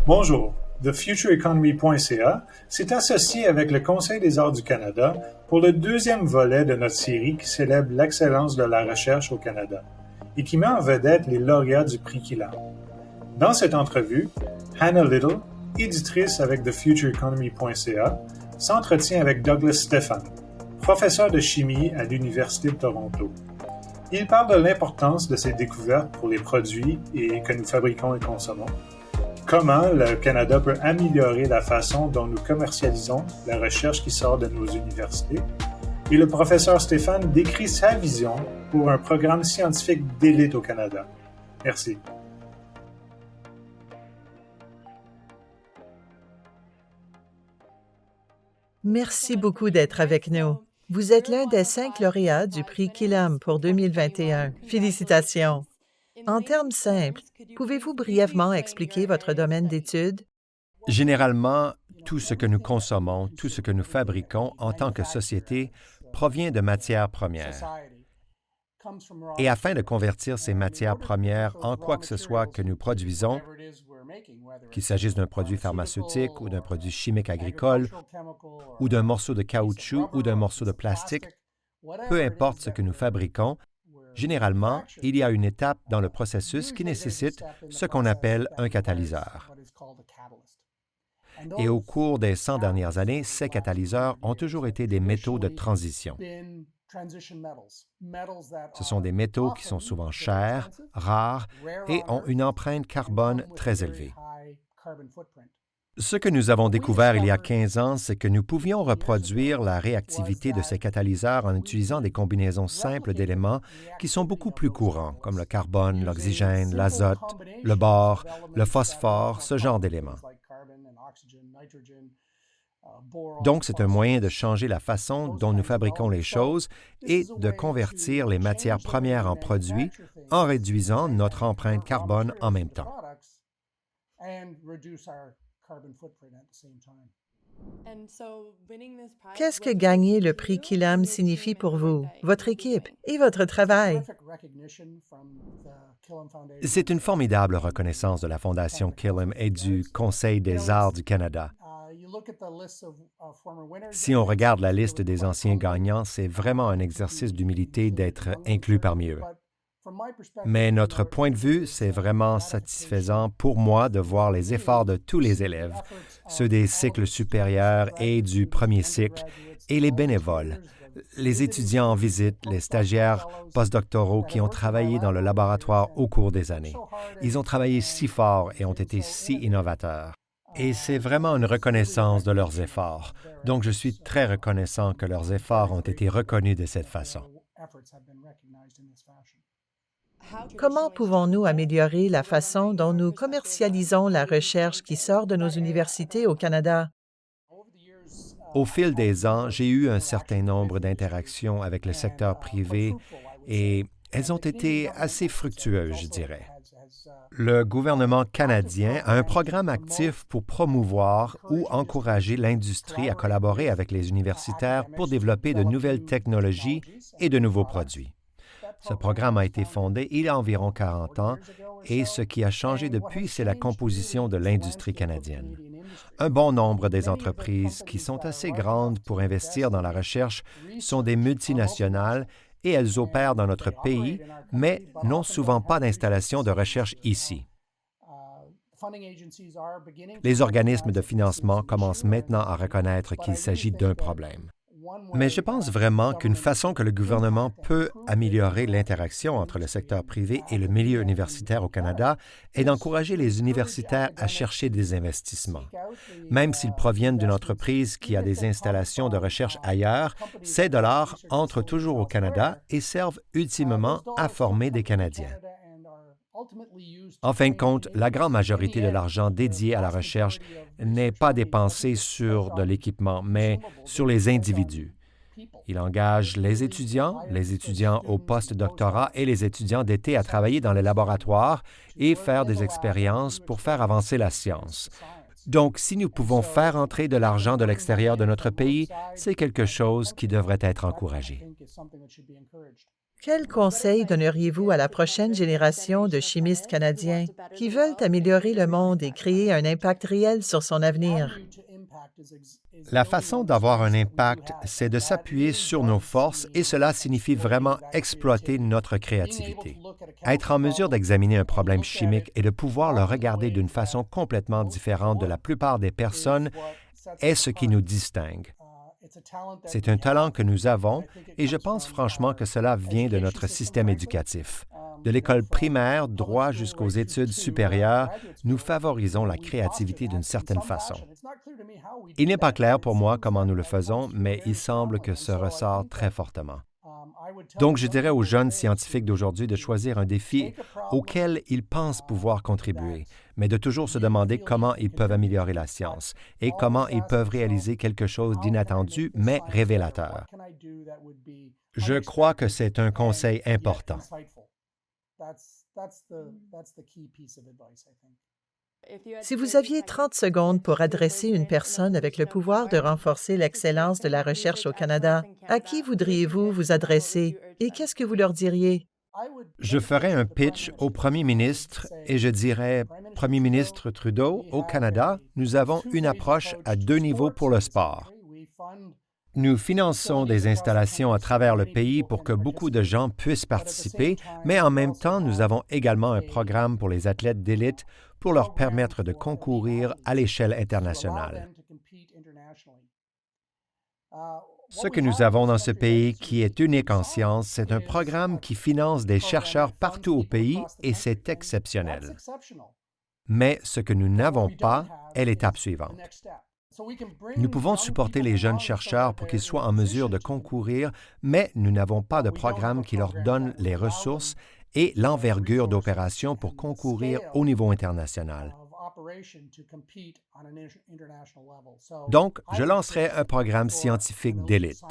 Bonjour, TheFutureEconomy.ca s'est associé avec le Conseil des arts du Canada pour le deuxième volet de notre série qui célèbre l'excellence de la recherche au Canada et qui met en vedette les lauréats du prix Killam. Dans cette entrevue, Hannah Little, éditrice avec TheFutureEconomy.ca, s'entretient avec Douglas Stephan, professeur de chimie à l'Université de Toronto. Il parle de l'importance de ces découvertes pour les produits que nous fabriquons et consommons, comment le Canada peut améliorer la façon dont nous commercialisons la recherche qui sort de nos universités, et le professeur Stephan décrit sa vision pour un programme scientifique d'élite au Canada. Merci. Merci beaucoup d'être avec nous. Vous êtes l'un des 5 lauréats du prix Killam pour 2021. Félicitations. En termes simples, pouvez-vous brièvement expliquer votre domaine d'études? Généralement, tout ce que nous consommons, tout ce que nous fabriquons en tant que société provient de matières premières. Et afin de convertir ces matières premières en quoi que ce soit que nous produisons, qu'il s'agisse d'un produit pharmaceutique ou d'un produit chimique agricole, ou d'un morceau de caoutchouc ou d'un morceau de plastique, peu importe ce que nous fabriquons, généralement, il y a une étape dans le processus qui nécessite ce qu'on appelle un catalyseur. Et au cours des 100 dernières années, ces catalyseurs ont toujours été des métaux de transition. Ce sont des métaux qui sont souvent chers, rares et ont une empreinte carbone très élevée. Ce que nous avons découvert il y a 15 ans, c'est que nous pouvions reproduire la réactivité de ces catalyseurs en utilisant des combinaisons simples d'éléments qui sont beaucoup plus courants, comme le carbone, l'oxygène, l'azote, le bore, le phosphore, ce genre d'éléments. Donc, c'est un moyen de changer la façon dont nous fabriquons les choses et de convertir les matières premières en produits en réduisant notre empreinte carbone en même temps. Qu'est-ce que gagner le prix Killam signifie pour vous, votre équipe et votre travail? C'est une formidable reconnaissance de la Fondation Killam et du Conseil des arts du Canada. Si on regarde la liste des anciens gagnants, c'est vraiment un exercice d'humilité d'être inclus parmi eux. Mais notre point de vue, c'est vraiment satisfaisant pour moi de voir les efforts de tous les élèves, ceux des cycles supérieurs et du premier cycle, et les bénévoles, les étudiants en visite, les stagiaires postdoctoraux qui ont travaillé dans le laboratoire au cours des années. Ils ont travaillé si fort et ont été si innovateurs. Et c'est vraiment une reconnaissance de leurs efforts. Donc, je suis très reconnaissant que leurs efforts ont été reconnus de cette façon. Comment pouvons-nous améliorer la façon dont nous commercialisons la recherche qui sort de nos universités au Canada? Au fil des ans, j'ai eu un certain nombre d'interactions avec le secteur privé et elles ont été assez fructueuses, je dirais. Le gouvernement canadien a un programme actif pour promouvoir ou encourager l'industrie à collaborer avec les universitaires pour développer de nouvelles technologies et de nouveaux produits. Ce programme a été fondé il y a environ 40 ans et ce qui a changé depuis, c'est la composition de l'industrie canadienne. Un bon nombre des entreprises qui sont assez grandes pour investir dans la recherche sont des multinationales et elles opèrent dans notre pays, mais n'ont souvent pas d'installation de recherche ici. Les organismes de financement commencent maintenant à reconnaître qu'il s'agit d'un problème. Mais je pense vraiment qu'une façon que le gouvernement peut améliorer l'interaction entre le secteur privé et le milieu universitaire au Canada est d'encourager les universitaires à chercher des investissements. Même s'ils proviennent d'une entreprise qui a des installations de recherche ailleurs, ces dollars entrent toujours au Canada et servent ultimement à former des Canadiens. En fin de compte, la grande majorité de l'argent dédié à la recherche n'est pas dépensé sur de l'équipement, mais sur les individus. Il engage les étudiants au post-doctorat et les étudiants d'été à travailler dans les laboratoires et faire des expériences pour faire avancer la science. Donc, si nous pouvons faire entrer de l'argent de l'extérieur de notre pays, c'est quelque chose qui devrait être encouragé. Quels conseils donneriez-vous à la prochaine génération de chimistes canadiens qui veulent améliorer le monde et créer un impact réel sur son avenir? La façon d'avoir un impact, c'est de s'appuyer sur nos forces et cela signifie vraiment exploiter notre créativité. Être en mesure d'examiner un problème chimique et de pouvoir le regarder d'une façon complètement différente de la plupart des personnes est ce qui nous distingue. C'est un talent que nous avons et je pense franchement que cela vient de notre système éducatif. De l'école primaire droit jusqu'aux études supérieures, nous favorisons la créativité d'une certaine façon. Il n'est pas clair pour moi comment nous le faisons, mais il semble que ce ressort très fortement. Donc, je dirais aux jeunes scientifiques d'aujourd'hui de choisir un défi auquel ils pensent pouvoir contribuer, mais de toujours se demander comment ils peuvent améliorer la science et comment ils peuvent réaliser quelque chose d'inattendu, mais révélateur. Je crois que c'est un conseil important. Si vous aviez 30 secondes pour adresser une personne avec le pouvoir de renforcer l'excellence de la recherche au Canada, à qui voudriez-vous vous adresser et qu'est-ce que vous leur diriez? Je ferai un pitch au Premier ministre et je dirais, Premier ministre Trudeau, au Canada, nous avons une approche à 2 niveaux pour le sport. Nous finançons des installations à travers le pays pour que beaucoup de gens puissent participer, mais en même temps, nous avons également un programme pour les athlètes d'élite pour leur permettre de concourir à l'échelle internationale. Ce que nous avons dans ce pays qui est unique en sciences, c'est un programme qui finance des chercheurs partout au pays et c'est exceptionnel. Mais ce que nous n'avons pas est l'étape suivante. Nous pouvons supporter les jeunes chercheurs pour qu'ils soient en mesure de concourir, mais nous n'avons pas de programme qui leur donne les ressources et l'envergure d'opération pour concourir au niveau international. Donc, je lancerai un programme scientifique d'élite.